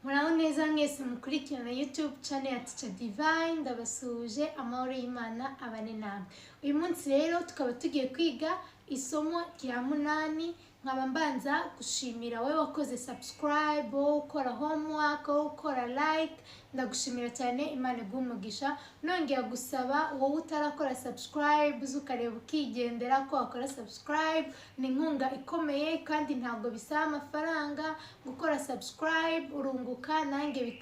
Muraho neza mwese mukurikirana YouTube channel ya Teacher Divine, ndabasuje amahoro y'Imana abane namwe. Uyu munsi rero tukaba tugiye kwiga isomo rya 8. Nkaba mbanza gushimira wowe wakoze subscribe, ukora homework, ukora like, ndagushimira cyane, Imana igumugisha. Nongera gusaba wowe utarakora subscribe uzukareba ukigendera ko wakora subscribe, ni inkunga ikomeye kandi ntabwo bisaba amafaranga. Gukora subscribe urunguka nange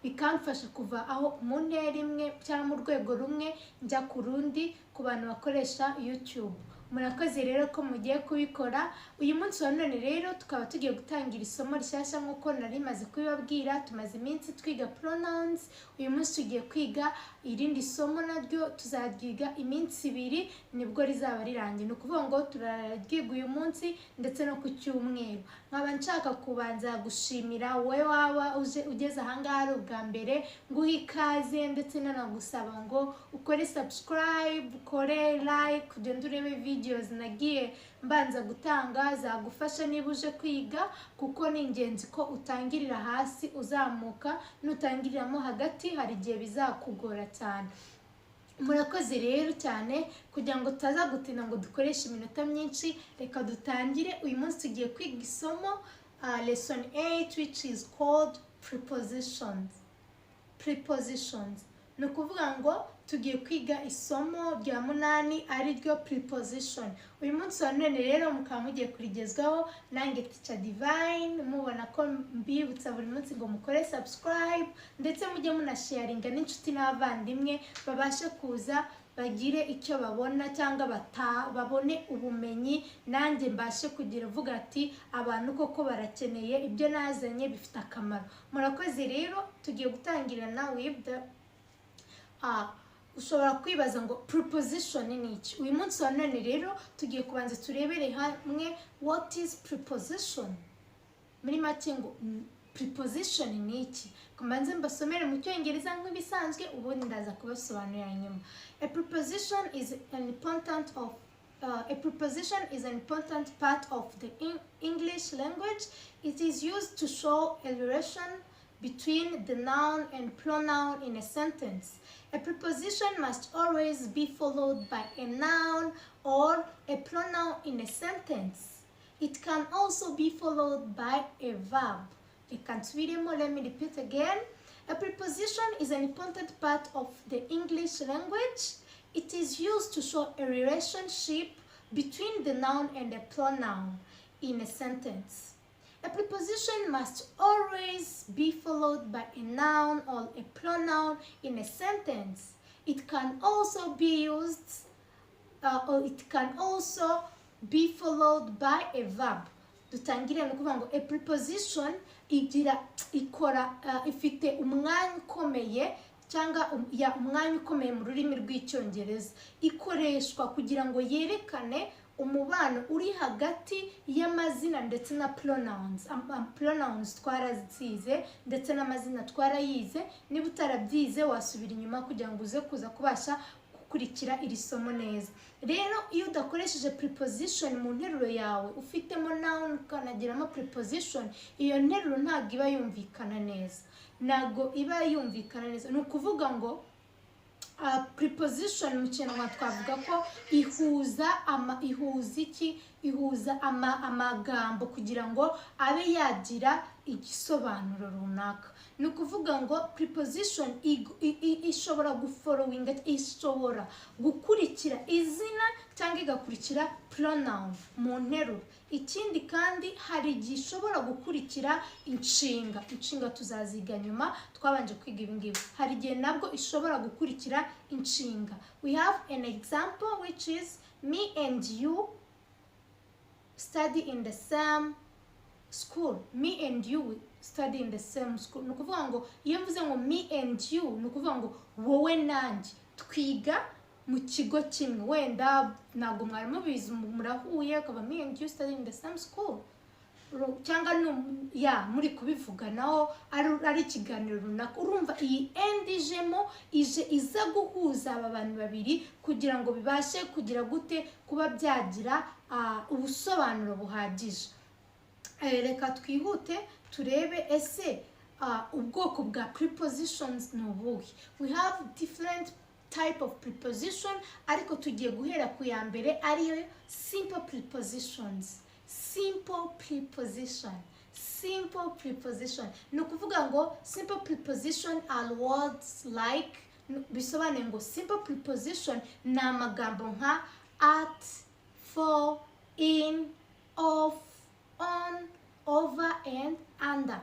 bikamfasha kuva aho mu ntera imwe cyangwa mu rwego rumwe njya ku rundi ku bantu bakoresha YouTube. Murakoze rero ko mugiye kubikora. Uyu munsi wa none rero tukaba tugiye gutangira isomo rishyashya nkuko nari maze kubibabwira. Tumaze iminsi twiga pronouns, uyu munsi tugiye kwiga irindi somo naryo tuzaryiga iminsi 2 nibwo rizaba rirangiye. Nukuvuga ngo turaryiga uyu munsi ndetse no ku cyumweru. Nkaba nshaka kubanza gushimira wowe waba ugeze ahangaha ari ubwa mbere, nguha ikaze ndetse nanagusaba ngo ukore subscribe, ukore like, ugende urebe videos nagiye mbanza gutanga zagufasha niba uje kwiga, kuko ni ingenzi ko utangirira hasi uzamuka, nutangiriramo hagati hari igihe bizakugora cyane. Murakoze rero cyane, kugira ngo tutaza gutinda ngo dukoreshe iminota myinshi, reka dutangire. Uyu munsi tugiye kwiga isomo lesson 8 which is called prepositions. Prepositions ni ukuvuga ngo tugiye kwiga isomo rya 8 ari ryo preposition. Uyu munsi wa none rero mukaba mugiye kurigezwaho nange Teacher Divine, mubona ko mbibutsa buri munsi ngo mukore subscribe ndetse mujye munasharinga n'inshuti n'abavandimwe babashe kuza bagire icyo babona cyangwa babone ubumenyi, nanjye mbashe kugira vuga ati abantu koko barakeneye ibyo nazanye bifite akamaro. Murakoze rero tugiye gutangirana with the ushobora kwibaza ngo preposition ni iki. Uyu munsi wa none rero tugiye kubanza turebere hamwe what is preposition. Muri make ngo preposition ni iki. Kubanza mbasomere mu cyongereza nk'ibisanzwe ubundi ndaza kubasobanurira nyuma. A preposition is an important part of the English language. It is used to show a relation between the noun and pronoun in a sentence. A preposition must always be followed by a noun or a pronoun in a sentence. It can also be followed by a verb. Let me repeat again. A preposition is an important part of the English language. It is used to show a relationship between the noun and a pronoun in a sentence. A preposition must always be followed by a noun or a pronoun in a sentence. It can also be followed by a verb. Dutangire no kuvuga ngo a preposition ifite umwanya ukomeye cyangwa umwanya ukomeye mu rurimi rw'icyongereza. Ikoreshwa kugira ngo yerekane umubano uri hagati y'amazina ndetse na pronouns. Pronouns twarazize ndetse n'amazina twarayize. Niba utarabyize wasubira inyuma kugira ngo uze kuza kubasha gukurikira iri somo neza. Rero iyo udakoresheje preposition mu nteruro yawe, ufitemo noun ukanagiramo preposition, iyo nteruro ntabwo iba yumvikana neza. Ni ukuvuga ngo preposition mu Kinyarwanda twavuga ko ihuza amagambo kugira ngo abe yagira igisobanuro runaka. Ni ukuvuga ngo preposition ishobora ishobora gukurikira izina cyangwa igakurikira pronoun mu nteruro. Ikindi kandi hari igihe ishobora gukurikira inshinga. Inshinga tuzaziga nyuma, twabanje kwiga ibi ngibi. Hari igihe nabwo ishobora gukurikira inshinga. We have an example which is me and you study in the same school. Me and you study in the same school. Nukuvuga ngo iyo mvuze ngo me and you, nukuvuga ngo wowe nanjye twiga mu kigo kimwe. Wenda ntabwo mwari mubizi murahuye ukaba me and you study in the same school, cyangwa muri kubivuga naho ari ikiganiro runaka. Urumva iyi end iza guhuza aba bantu babiri kugira ngo bibashe kugira gute kuba byagira ubusobanuro buhagije. Reka twihute turebe ese ubwoko bwa prepositions ni ubuhe. We have different type of preposition, ariko tugiye guhera ku ya mbere ariyo simple prepositions. Simple preposition. Simple preposition ni ukuvuga ngo simple preposition are words like, bisobanuye ngo simple preposition ni amagambo nka at, for, in, of, on, over and under.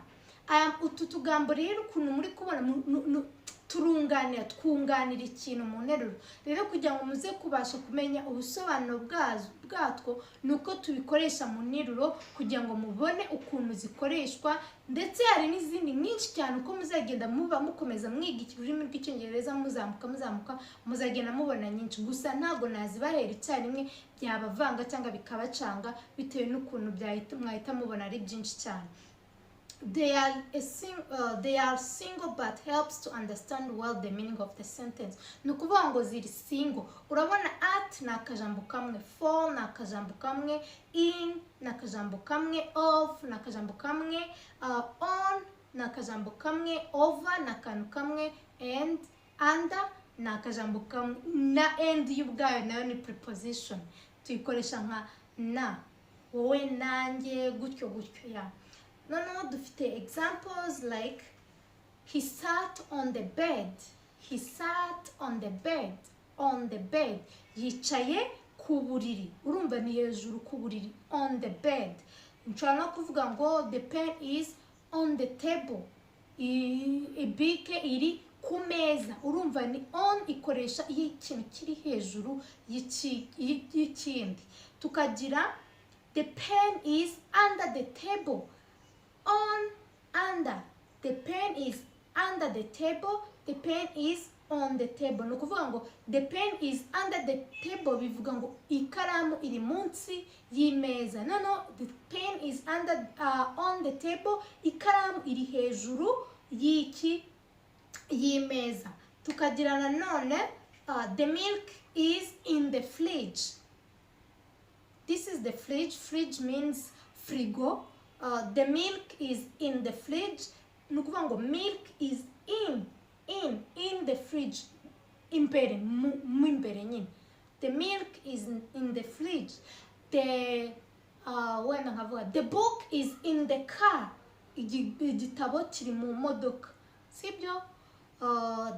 Utu tugambo rero ukuntu muri kubona twunganira ikintu mu nteruro. Rero kugira ngo muze kubasha kumenya ubusobanuro bwatwo nuko tubikoresha mu nteruro kugira ngo mubone ukuntu zikoreshwa, ndetse hari n'izindi nyinshi cyane uko muzagenda mukomeza mwiga ururimi rw'icyongereza muzamuka muzagenda mubona nyinshi, gusa ntago nazibahera icyarimwe byabavanga cyangwa bikabacanga bitewe n'ukuntu mwahita mubona ari byinshi cyane. They are single but helps to understand well the meaning of the sentence. Nukuvuga ngo ziri single. Urabona at na akajambo kamwe, for na akajambo kamwe, in na akajambo kamwe, of na akajambo kamwe, on na akajambo kamwe, over na akantu kamwe, and under na akajambo kamwe. Na end y'ubwayo nayo ni preposition. Tuyikoresha nka na, wowe nanjye, gutyo ya. No, dufite examples like he sat on the bed. He sat on the bed. On the bed. Yicaye ku buriri. Urumva ni hejuru ku buriri. On the bed. Nshobora no kuvuga ngo the pen is on the table. Ibike iri ku meza. Urumva ni on ikoresha iyo ikintu kiri hejuru y'ikindi. Tukagira the pen is under the table. On, under. The pen is under the table. The pen is on the table. No kuvuga ngo the pen is under the table bivuga ngo ikaramu iri munsi y'imeza. No, the pen is under on the table, ikaramu iri hejuru y'imeza. Tukagira na none the milk is in the fridge. This is the fridge. Fridge means frigo. The milk is in the fridge. Nukuvuga ngo milk is in the fridge. Imbere nyine. The milk is in the fridge. The book is in the car. Igitabo kiri mu modoka. Sibyo?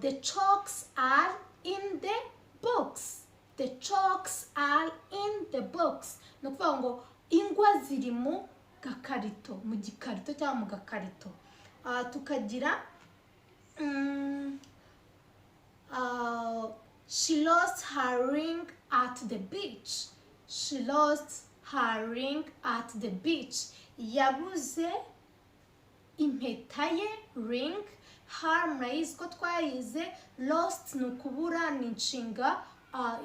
The chalks are in the box. The chalks are in the box. Nukuvuga ngo ingwa ziri mu gakarito, mu gikarito cyangwa mu gakarito. Tukagira she lost her ring at the beach. She lost her ring at the beach. Yabuze impeta ye, ring. Her murayizi ko twayize. Lost ni ukubura, ni inshinga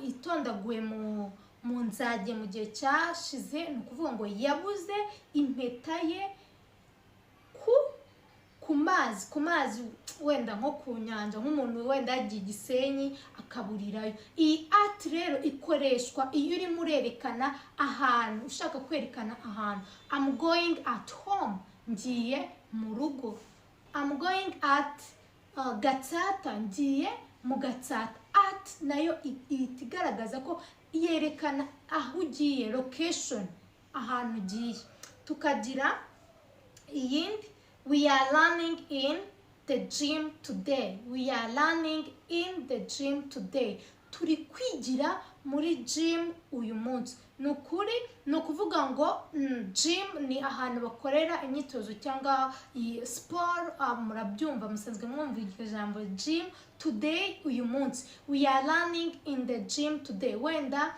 itondaguye mu nzage mu gihe cyashize. Ni ukuvuga ngo yabuze impeta ye ku mazi wenda nko ku nyanja, nk'umuntu wenda yagiye Gisenyi akaburirayo. Iyi at rero ikoreshwa iyo urimo urerekana ahantu, ushaka kwerekana ahantu. I'm going at home. Ngiye mu rugo. I'm going at Gatsata. Ngiye mu Gatsata. At nayo itigaragaza ko yerekana aho ugiye, location, ahantu ugiye. Tukagira iyindi, we are learning in the gym today. We are learning in the gym today. Turi kwigira muri gym uyu munsi. Nukuri no kuvuga ngo gym ni ahantu bakorera imyitozo cyangwa sport. Murabyumva, musanzwe mwumva iryo jambo gym. Today uyu munsi. We are learning in the gym today. Wenda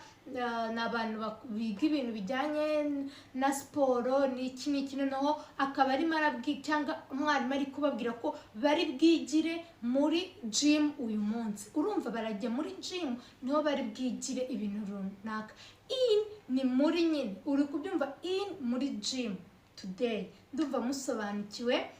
n'abantu biga ibintu bijyanye na siporo n'iki noneho akaba arimo arabwira cyangwa umwarimu ari kubabwira ko bari bwigire muri gym uyu munsi. Urumva barajya muri gym niho bari bwigire ibintu runaka. In ni muri nyine, uri kubyumva in muri gym today. Ndumva musobanukiwe.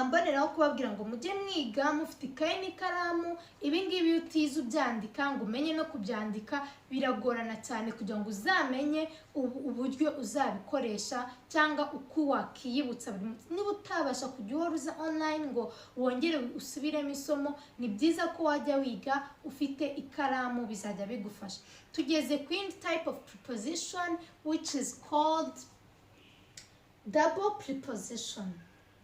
mboneraho kubabwira ngo mujye mwiga mufite ikaye n'ikaramu. Ibi ngibi utize ubyandika ngo umenye no kubyandika biragorana cyane kugira ngo uzamenye uburyo uzabikoresha cyangwa uko wakiyibutsa buri munsi. Niba utabasha kujya uhora uza online ngo wongere usubiremo isomo, ni byiza ko wajya wiga ufite ikaramu, bizajya bigufasha. Tugeze ku yindi type of preposition which is called double preposition.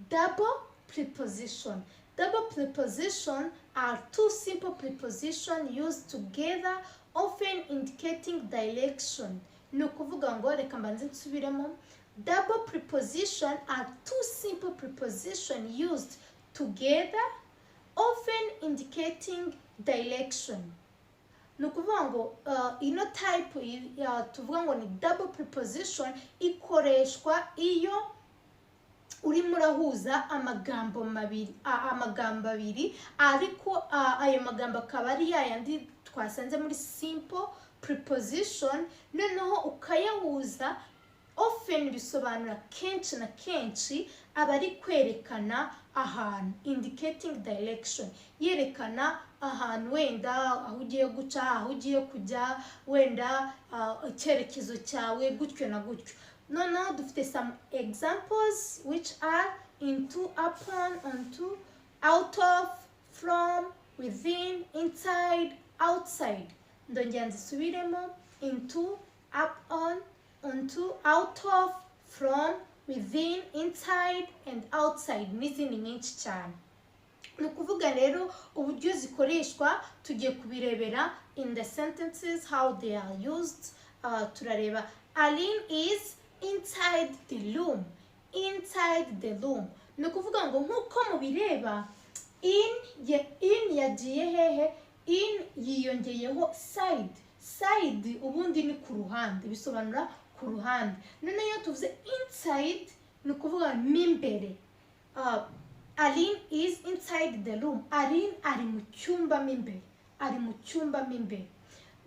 Double preposition. Double preposition are two simple prepositions used together, often indicating direction. Ni ukuvuga ngo reka mbanze nsubiremo. Double preposition are two simple prepositions used together, often indicating direction. Ni ukuvuga ngo ino type tuvuga ngo ni double preposition ikoreshwa iyo urimo urahuza amagambo abiri, ariko ayo magambo akaba ari yayandi twasanze muri simple preposition, noneho ukayahuza. Often bisobanura kenshi na kenshi aba ari kwerekana ahantu, indicating direction, yerekana ahantu wenda aho ugiye guca, aho ugiye kujya, wenda icyerekezo cyawe, gutyo na gutyo. Noneho dufite some examples which are into, upon, onto, out of, from, within, inside, outside. Ndongera nzisubiremo: into, up on, onto, out of, from, within, inside and outside, n'izindi nyinshi cyane. Ni ukuvuga rero uburyo zikoreshwa tugiye kubirebera in the sentences how they are used. Turareba Aline is inside the room. Inside the room. Ni ukuvuga ngo nkuko mubireba in yagiye hehe, in yiyongeyeho side. Side ubundi ni ku ruhande, bisobanura ku ruhande. None iyo tuvuze inside ni ukuvuga mimbere. Aline is inside the room. Aline ari mu cyumba mimbere. Ari mu cyumba mimbere.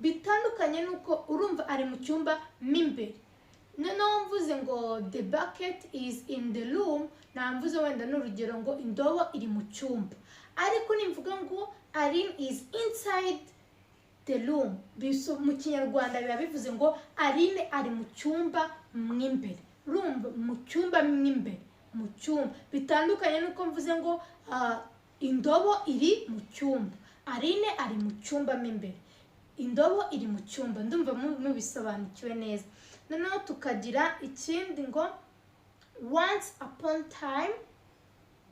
Bitandukanye nuko urumva ari mu cyumba mimbere. Noneho mvuze ngo the bucket is in the room, namvuze wenda n'urugero ngo indobo iri mu cyumba. Ariko nimvuga ngo Aline is inside the room, mu Kinyarwanda biba bivuze ngo Aline ari mu cyumba mwimbere. Urumva mu cyumba mwimbere, mu cyumba. Bitandukanye nuko mvuze ngo indobo iri mu cyumba. Aline ari mu cyumba mwimbere, indobo iri mu cyumba. Ndumva mubisobanukiwe neza. Noneho tukagira ikindi ngo once upon time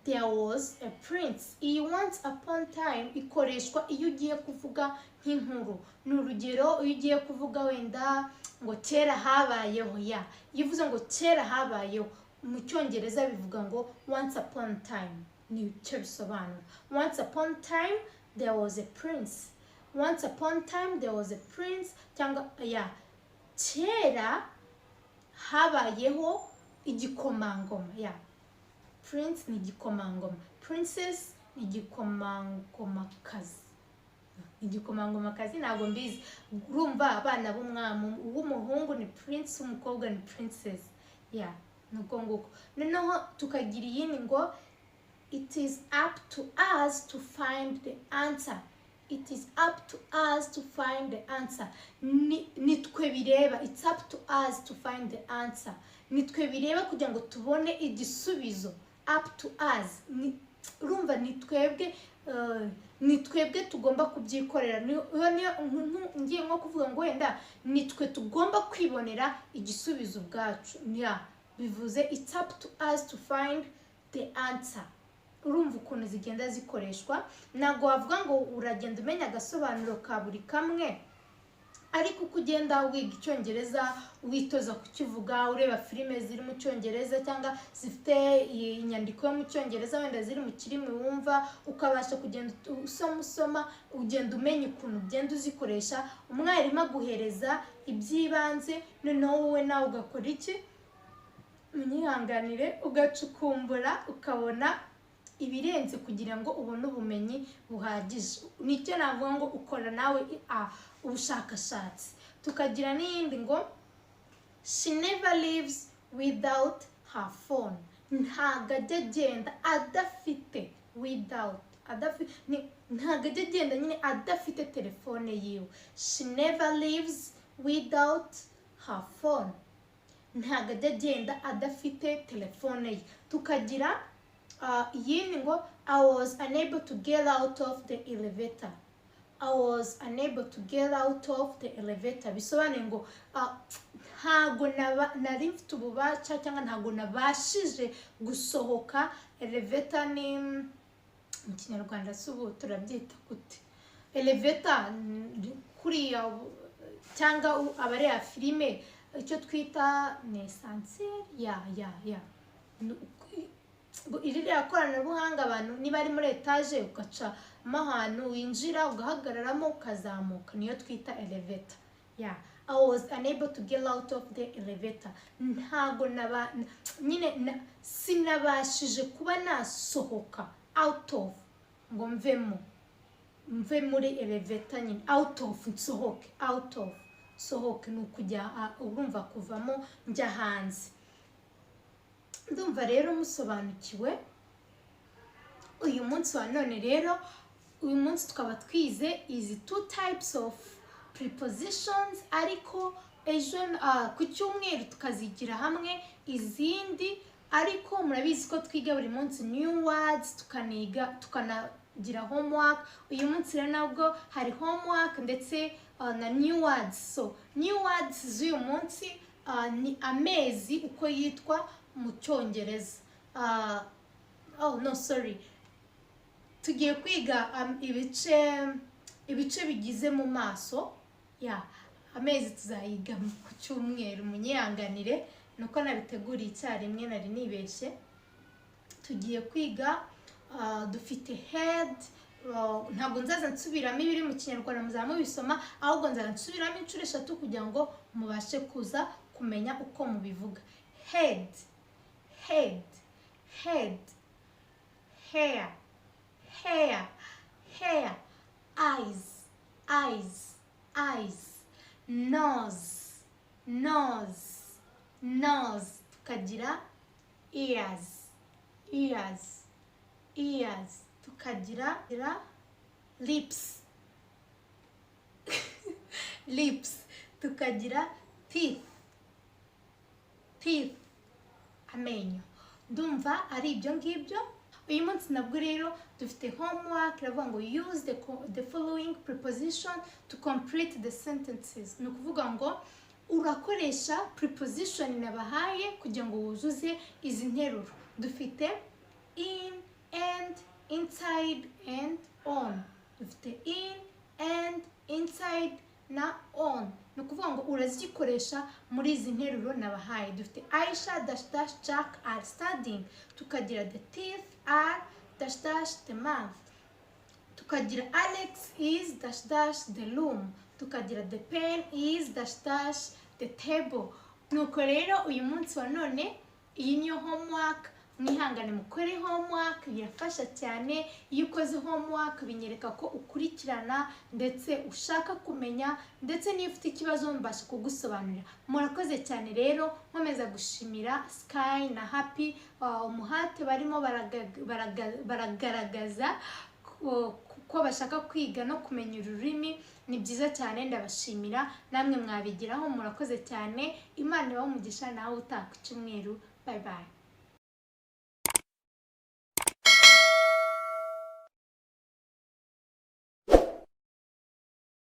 there was a prince. Iyi once upon time ikoreshwa iyo ugiye kuvuga nk'inkuru. Ni urugero iyo ugiye kuvuga wenda ngo kera habayeho, ya yivuze ngo kera habayeho, mu Cyongereza bivuga ngo once upon time. Ni cyo bisobanura. Once upon time there was a prince. Once upon time there was a prince, cyangwa ya kera habayeho igikomangoma. Ya prince ni igikomangoma, princess ni igikomangomakazi. Igikomangomakazi ntabwo mbizi. Urumva abana b'umwami, uw'umuhungu ni prince, umukobwa ni princess. Ya nuko nguko. Noneho tukagira iyindi ngo it is up to us to find the answer. It is up to us to find the answer. Nitwe bireba. It's up to us to find the answer. Nitwe bireba kugira ngo tubone igisubizo. Up to us. Urumva nitwebwe tugomba kubyikorera. Ngiye nko kuvuga ngo wenda nitwe tugomba kwibonera igisubizo bwacu. Bivuze it's up to us to find the answer. Urumva ukuntu zigenda zikoreshwa. Ntabwo wavuga ngo uragenda umenya agasobanuro ka buri kamwe, ariko uko ugenda wiga Icyongereza witoza kukivuga, ureba filime ziri mu Cyongereza cyangwa zifite inyandiko yo mu Cyongereza wenda ziri mu kirimi wumva, ukabasha kugenda usoma ugenda umenya ukuntu ugenda uzikoresha. Umwarimu aguhereza ibyibanze, noneho wowe nawe ugakora iki, munyihanganire, ugacukumbura ukabona ibirenze kugira ngo ubone ubumenyi buhagije. Nicyo navuga ngo ukora nawe ubushakashatsi. Tukagira n'iyindi ngo she never lives without her phone. ntago ajya agenda adafite without ntago ajya agenda nyine adafite telefone yiwe. She never lives without her phone. Ntago ajya agenda adafite telefone ye. Tukagira iyindi ngo I was unable to get out of the elevator. I was unable to get out of the elevator. Bisobanuye ngo ntago nari mfite ububasha cyangwa ntago nabashije gusohoka. Elevator ni mu Kinyarwanda subu turabyita gute? Elevator kuriya cyangwa abareba filime icyo twita ni ascenseur. Iririya koranabuhanga abantu niba ari muri etage ugaca ahantu winjira ugahagararamo ukazamuka niyo twita elevator. I was unable to get out of the elevator. Ntago nyine sinabashije kuba nasohoka out of ngo mve muri elevator nyine out of nsohoke out of sohoke nukujya urumva kuvamo njya hanze. Ndumva rero musobanukiwe. Uyu munsi wa none rero uyu munsi tukaba twize izi two types of prepositions ariko ejo ku cyumweru tukazigira hamwe izindi ariko murabizi ko twiga buri munsi new words tukanagira homework. Uyu munsi rero nabwo hari homework ndetse na new words. So new words z'uyu munsi ni amezi uko yitwa mu Cyongereza. Tugiye kwiga ibice bigize mu maso. Amezi tuzayiga ku cyumweru munyihanganire nuko nabiteguriye icyarimwe nari nibeshye. Tugiye kwiga dufite head. Ntabwo nzaza nsubiramo ibiri mu Kinyarwanda muzamu bisoma ahubwo nzaza nsubiramo inshuro 3 kugira ngo mubashe kuza kumenya uko mubivuga. Head, head, head, hair, hair, hair, eyes, eyes, eyes, nose, nose, nose. Tukagira ears, ears, ears. Tukagira lips, lips. Tukagira teeth, teeth, amenyo. Ndumva ari ibyo ngibyo. Uyu munsi nabwo rero dufite homework iravuga ngo use the following preposition to complete the sentences. Ni ukuvuga ngo urakoresha preposition nabahaye kugira ngo wuzuze izi nteruro. Dufite in, and, inside, and on. Dufite in, and, inside na on. Ni ukuvuga ngo urazikoresha muri izi nteruro nabahaye. Dufite Aisha -- Jack are studying. Tukagira the teeth are -- the mouth. Tukagira Alex is -- the room. Tukagira the pen is -- the table. Nuko rero uyu munsi wa none iyi niyo homework. Mwihangane mukore homework birafasha cyane. Iyo ukoze homework binyereka ko ukurikirana ndetse ushaka kumenya ndetse niyo ufite ikibazo mbasha kugusobanurira. Murakoze cyane rero nkomeza gushimira Sky na Happy umuhate barimo baragaragaza ko bashaka kwiga no kumenya ururimi. Ni byiza cyane ndabashimira namwe mwabigiraho. Murakoze cyane. Imana ibahe umugisha nawe utaha ku cyumweru. Bye bye.